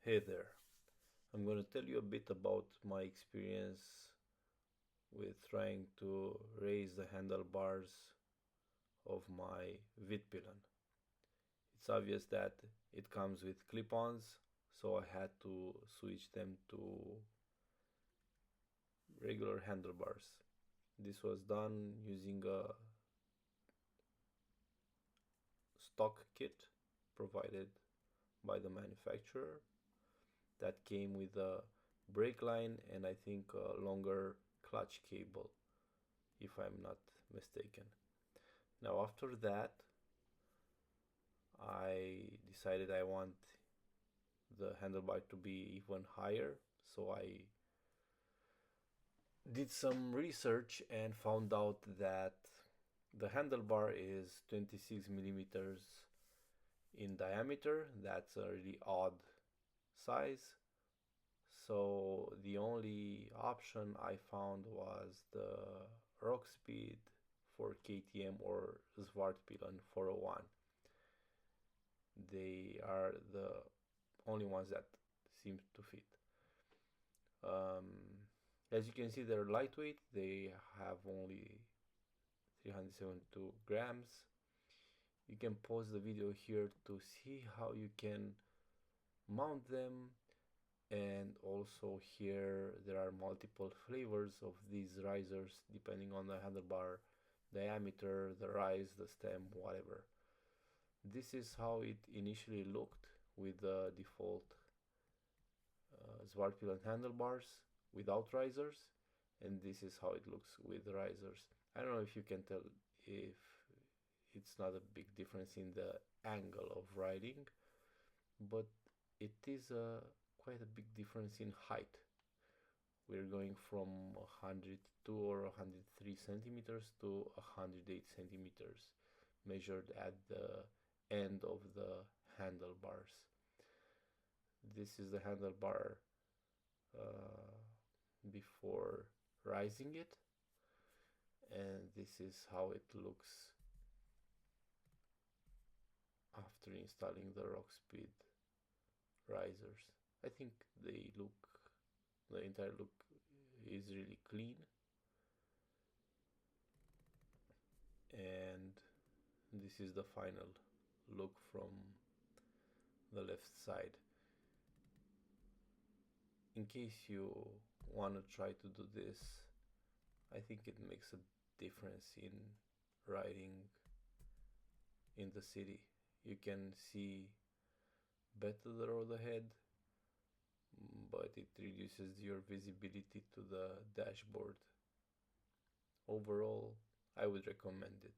Hey there, I'm going to tell you a bit about my experience with trying to raise the handlebars of my Vitpilen. It's obvious that it comes with clip-ons, so I had to switch them to regular handlebars. This was done using a stock kit provided by the manufacturer that came with a brake line and I think a longer clutch cable, if I'm not mistaken. Now after that, I decided I want the handlebar to be even higher, so I did some research and found out that the handlebar is 26 millimeters in diameter. That's a really odd size. So the only option I found was the Roxspeed for KTM or Svartpilen 401. They are the only ones that seem to fit. As you can see, they're lightweight. They have only 372 grams. You can pause the video here to see how you can mount them, and also here there are multiple flavors of these risers depending on the handlebar diameter, the rise, the stem, whatever. This is how it initially looked with the default Svartpilen handlebars without risers, and this is how it looks with risers. I don't know if you can tell if it's not a big difference in the angle of riding, but it is quite a big difference in height. We're going from 102 or 103 centimeters to 108 centimeters measured at the end of the handlebars. This is the handlebar before rising it, and this is how it looks after installing the Roxspeed risers. I think the entire look is really clean, and this is the final look from the left side. In case you want to try to do this, I think it makes a difference in riding in the city. You can see better the road ahead, but it reduces your visibility to the dashboard. Overall, I would recommend it.